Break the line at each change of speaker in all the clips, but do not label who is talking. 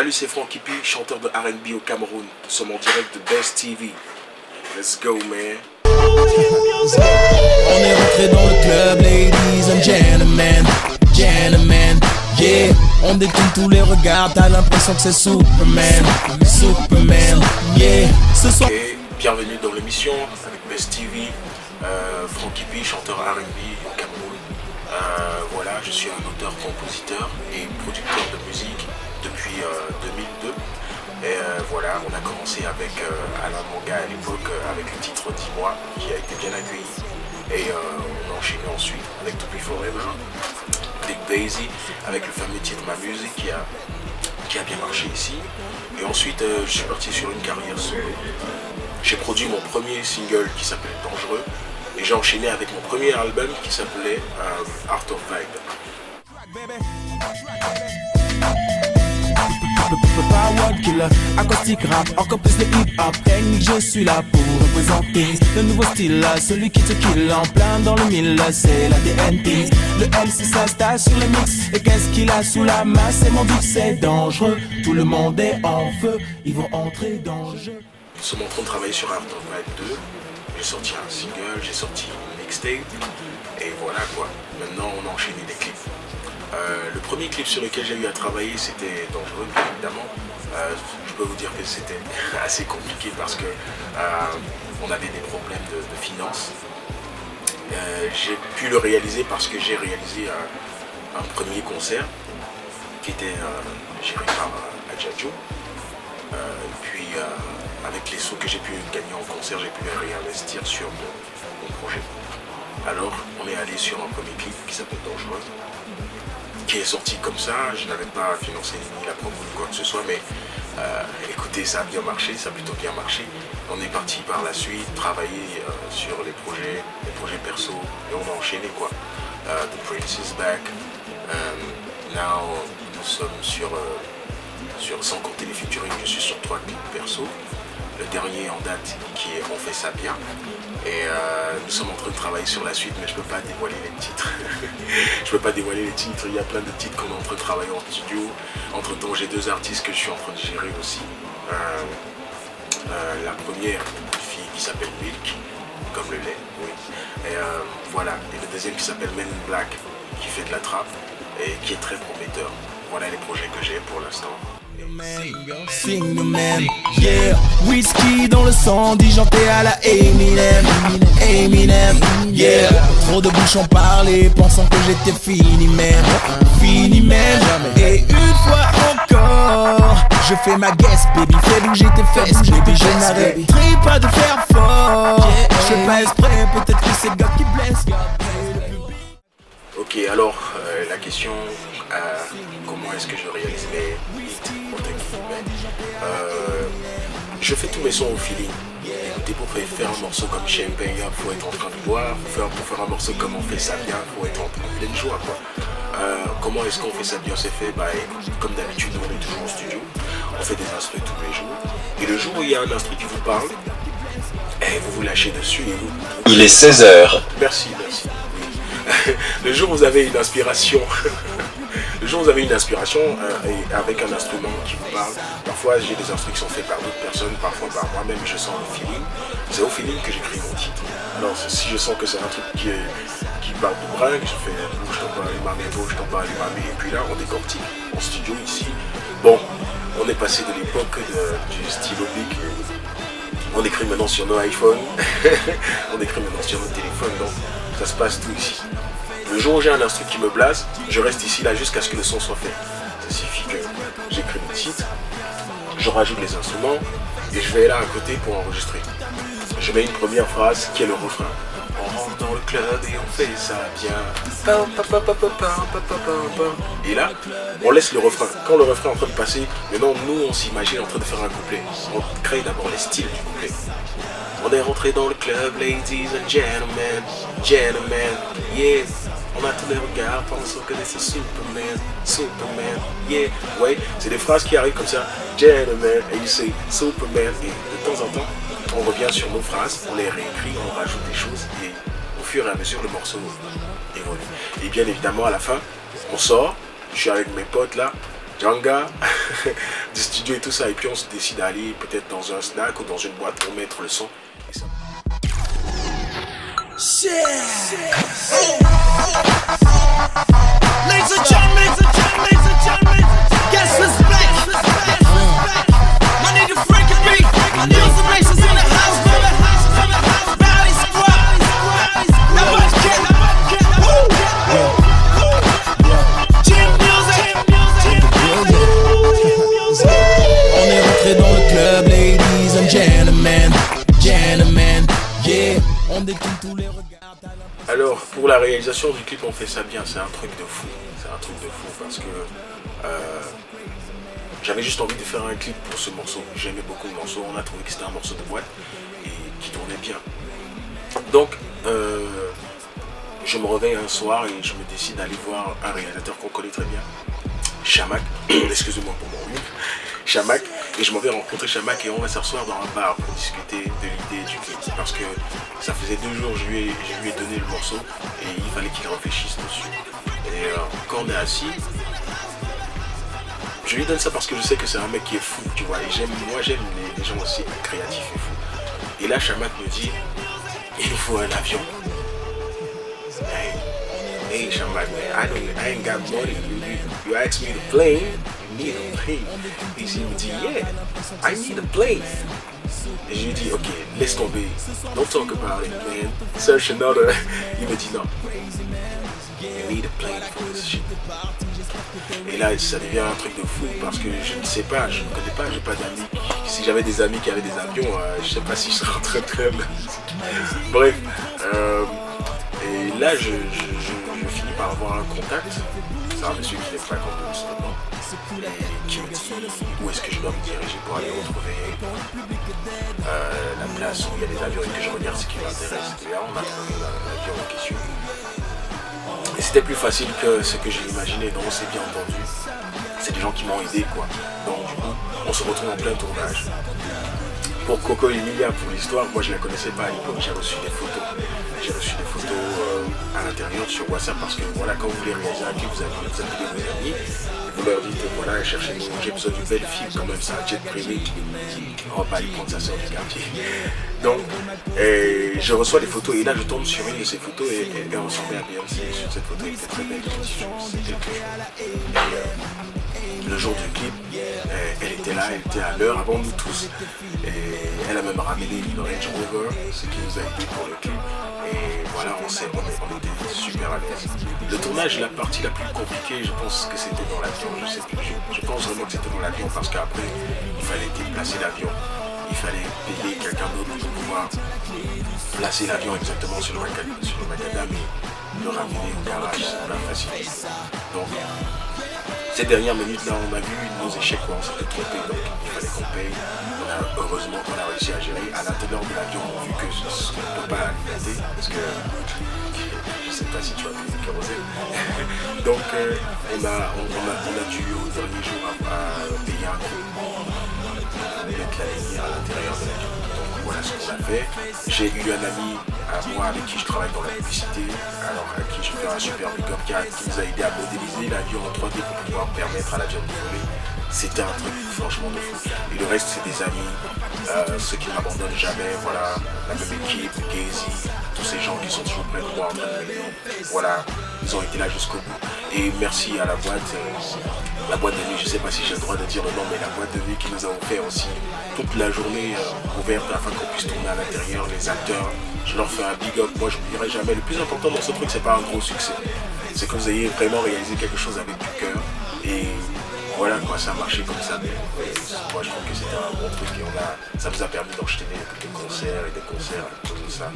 Salut, c'est Frankie P, chanteur de R&B au Cameroun. Nous sommes en direct de Best TV. Let's go, man.
On est rentré dans le club, ladies and gentlemen, gentlemen, yeah. On détourne tous les regards, t'as l'impression que c'est Superman, Superman, yeah. Ce soir.
Et bienvenue dans l'émission avec Best TV. Frankie P, chanteur R&B au Cameroun. Voilà, je suis un auteur, compositeur et producteur de musique depuis 2002. Et voilà, on a commencé avec Alain Manga à l'époque avec le titre 10 mois qui a été bien accueilli. Et on a enchaîné ensuite avec To Be Forever, Big Basie avec le fameux titre Ma Musique qui a bien marché ici. Et ensuite je suis parti sur une carrière solo. J'ai produit mon premier single qui s'appelait Dangereux. Et j'ai enchaîné avec mon premier album qui s'appelait Art of Vibe.
Power killer, acoustique rap, encore plus de hip-hop. Technique, je suis là pour représenter le nouveau style là, celui qui te kill en plein dans le mille, c'est la TNT. Le MC s'installe sur le mix, et qu'est-ce qu'il a sous la main? C'est mon beat, c'est dangereux. Tout le monde est en feu, ils vont entrer dans le jeu.
Nous sommes en train de travailler sur Art of Vibe 2. J'ai sorti un single, j'ai sorti une mixtape. Et voilà quoi. Maintenant on a enchaîné des clips. Le premier clip sur lequel j'ai eu à travailler c'était Dangereux, bien évidemment. Je peux vous dire que c'était assez compliqué parce que on avait des problèmes de finances. J'ai pu le réaliser parce que j'ai réalisé un premier concert qui était géré par Adjadjo. Puis avec les sous que j'ai pu gagner en concert, j'ai pu les réinvestir sur mon projet. Alors on est allé sur un premier clip qui s'appelle Dangereux, qui est sorti comme ça. Je n'avais pas financé ni la promo ni quoi que ce soit, mais écoutez, ça a bien marché, ça a plutôt bien marché. On est parti par la suite travailler sur les projets perso, et on a enchaîné quoi. The Prince is back. Now nous sommes sur sans compter les featuring, je suis sur 3 clips perso. Le dernier en date qui est On fait ça bien. Et nous sommes en train de travailler sur la suite, mais je ne peux pas dévoiler les titres. Je peux pas dévoiler les titres, il y a plein de titres qu'on est en train de travailler en studio. Entre temps, j'ai 2 artistes que je suis en train de gérer aussi. La première, une fille qui s'appelle Milk, comme le lait, oui. Et voilà, et le deuxième qui s'appelle Men in Black, qui fait de la trappe et qui est très prometteur. Voilà les projets que j'ai pour l'instant.
Sing the man, yeah. Whisky dans le sang, disjoncté à la Eminem, Eminem, yeah. Trop de bouches ont parlé, pensant que j'étais fini même, et une fois encore, je fais ma guest, baby, fais bouger tes fesses, baby, je n'arrêterai pas de faire fort. Je fais pas exprès, peut-être que c'est God qui blesse.
Ok, alors la question, comment est-ce que je réalise mes hits entre guillemets. Je fais tous mes sons au feeling. Écoutez, pour faire un morceau comme Champagne, il faut être en train de boire. Pour faire un morceau comme On fait ça bien, il faut être en pleine joie quoi. Comment est-ce qu'on fait ça bien? C'est fait, comme d'habitude, on est toujours au studio. On fait des instrus tous les jours. Et le jour où il y a un instru qui vous parle, vous vous lâchez dessus et vous...
Il est 16h.
Merci. Le jour où vous avez une inspiration, et avec un instrument qui vous parle, parfois j'ai des instructions faites par d'autres personnes, parfois par moi-même, je sens le feeling. C'est au feeling que j'écris mon titre. Alors si je sens que c'est un truc qui parle de bringue, je fais bouge t'en bats les mamés, bouge t'en bats les mamés, et puis là on décortique en studio ici. Bon, on est passé de l'époque du stylo bic. On écrit maintenant sur nos iPhones, on écrit maintenant sur nos téléphones, donc ça se passe tout ici. Le jour où j'ai un instru qui me blase, je reste ici là jusqu'à ce que le son soit fait. Ça suffit que j'écris le titre, je rajoute les instruments et je vais là à côté pour enregistrer. Je mets une première phrase qui est le refrain. On rentre dans le club et on fait ça bien. Et là, on laisse le refrain. Quand le refrain est en train de passer, maintenant nous on s'imagine en train de faire un couplet. On crée d'abord les styles du couplet. On est rentré dans le club, ladies and gentlemen, yeah. On a tous les regards, pensant que c'est Superman, yeah. Ouais, c'est des phrases qui arrivent comme ça, gentleman, et you say Superman. Et de temps en temps, on revient sur nos phrases, on les réécrit, on rajoute des choses, et au fur et à mesure, le morceau évolue. Et bien évidemment, à la fin, on sort, je suis avec mes potes là, Django, du studio et tout ça. Et puis on se décide d'aller peut-être dans un snack ou dans une boîte pour mettre le son. Et ça...
Ladies and gentlemen, guess who's back? My nigga Frankie B, new information's in the house, Body Squad, now watch Kid, Jim Music. On est rentré dans le club, ladies and gentlemen, yeah, on détourne tous les regards.
Alors, pour la réalisation du clip, on fait ça bien, c'est un truc de fou. C'est un truc de fou parce que j'avais juste envie de faire un clip pour ce morceau. J'aimais beaucoup le morceau, on a trouvé que c'était un morceau de boîte et qui tournait bien. Donc, je me réveille un soir et je me décide d'aller voir un réalisateur qu'on connaît très bien, Chamak, excusez-moi pour mon rhume, Chamak, et je m'en vais rencontrer Chamak et on va s'asseoir dans un bar pour discuter de l'idée du clip parce que ça faisait 2 jours que je lui ai donné le morceau et il fallait qu'il réfléchisse dessus. Et quand on est assis, je lui donne ça parce que je sais que c'est un mec qui est fou, tu vois, et moi j'aime les gens aussi créatifs et fous. Et là Chamak me dit, il nous faut un avion. Hey Chamak, man, I ain't got money. You asked me to plane, you need a plane. Et il me dit, yeah, I need a plane. Et je lui dis, ok, laisse tomber, don't talk about it, man, search another. Il me dit non, you need a plane for this shit. Et là, ça devient un truc de fou parce que je ne sais pas, je ne connais pas, j'ai pas d'amis. Si j'avais des amis qui avaient des avions, je sais pas si je serais en train de faire. Bref, et là, je finis par avoir un contact. C'est un monsieur qui n'est pas campus maintenant, qui me dit où est-ce que je dois me diriger pour aller retrouver la place où il y a des avions et que je regarde ce qui m'intéresse. Et là, on a trouvé l'avion en question. Et c'était plus facile que ce que j'ai imaginé, donc on s'est bien entendu. C'est des gens qui m'ont aidé, quoi. Donc du coup, on se retrouve en plein tournage. Pour Coco Emilia, pour l'histoire, moi je la connaissais pas à l'époque, j'ai reçu des photos. J'ai reçu des photos à l'intérieur sur WhatsApp parce que voilà, quand vous voulez réaliser un clip, vous appelez vos amis, vous leur dites voilà, cherchez-moi, j'ai besoin d'une belle fille quand même, c'est un jet privé, on va pas aller prendre sa soeur du quartier. Donc, je reçois des photos et là je tombe sur une de ces photos et elle ressemblait à Beyoncé. Sur cette photo, elle était très belle, le jour du clip, elle était là, elle était à l'heure avant nous tous. Et elle a même ramené le Range Rover, ce qui nous a aidé pour le clip. Et voilà, on était super à l'aise. Le tournage, la partie la plus compliquée, je pense que c'était dans l'avion, je sais plus. Je pense vraiment que c'était dans l'avion parce qu'après, il fallait déplacer l'avion. Il fallait payer quelqu'un d'autre pour pouvoir placer l'avion exactement sur le macadam et le ramener au garage, c'est pas facile. Donc, ces dernières minutes là, on a vu nos échecs, on s'était trompé, donc il fallait qu'on paye. Heureusement qu'on a réussi à gérer. À l'intérieur de l'avion, vu que on ne peut pas alimenter, parce que je ne sais pas si tu as vu le kérosène. Donc on a dû au dernier jour payer un coup pour mettre la lumière à l'intérieur de l'avion. Donc voilà ce qu'on a fait. J'ai eu un ami à moi avec qui je travaille dans la publicité, alors à qui je fais un super big-up qui nous a aidé à modéliser l'avion en 3D pour pouvoir permettre à l'avion de voler. C'était un truc franchement de fou. Et le reste c'est des amis, ceux qui ne m'abandonnent jamais, voilà, la même équipe, Gazy, tous ces gens qui sont toujours près de moi en train de m'aider. Voilà, ils ont été là jusqu'au bout. Et merci à la boîte de nuit, je ne sais pas si j'ai le droit de dire le nom, mais la boîte de nuit qui nous a offert aussi toute la journée ouverte afin qu'on puisse tourner à l'intérieur, les acteurs. Je leur fais un big up, moi je n'oublierai jamais. Le plus important dans ce truc, c'est pas un gros succès, c'est que vous ayez vraiment réalisé quelque chose avec du cœur. Et voilà quoi, ça a marché comme ça. Mais moi je trouve que c'était un bon truc et ça nous a permis d'enchaîner des concerts et des concerts à cause de ça.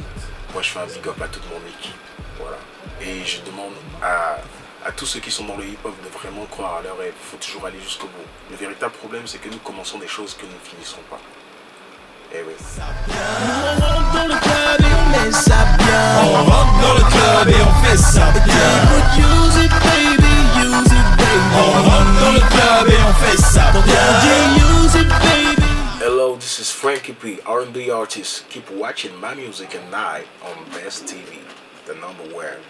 Moi je fais un big up à toute mon équipe. Voilà. Et je demande à tous ceux qui sont dans le hip-hop de vraiment croire à leur rêve. Il faut toujours aller jusqu'au bout. Le véritable problème, c'est que nous commençons des choses que nous ne finisserons pas. Eh oui.
On rentre dans le club et on met ça bien. On rentre dans le club et on fait ça bien. Use it baby, use it baby. On rentre dans le club et on fait ça bien. Use it baby.
Hello, this is Frankie P, R&B artist. Keep watching my music at night on Best TV, the number one.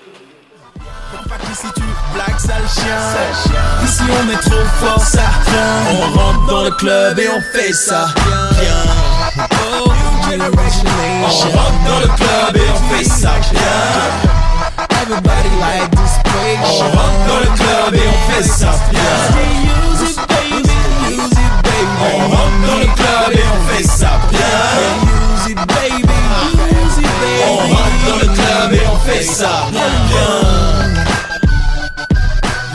Pas si tu blagues sale chien. Ici on est trop fort, ça craint. On rentre dans le club et on fait ça bien. Oh, on rentre dans le club et on fait ça bien. Everybody like this place. On rentre dans le club et on fait ça bien. Use it baby, use it baby. On rentre dans le club et on fait ça bien. Use it baby, use it baby. On rentre dans le club et on fait ça bien.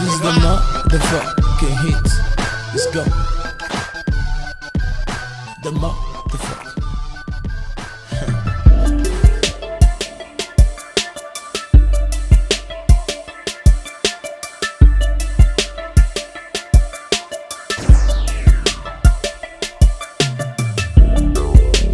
Use the motherfucking hits. Let's go. The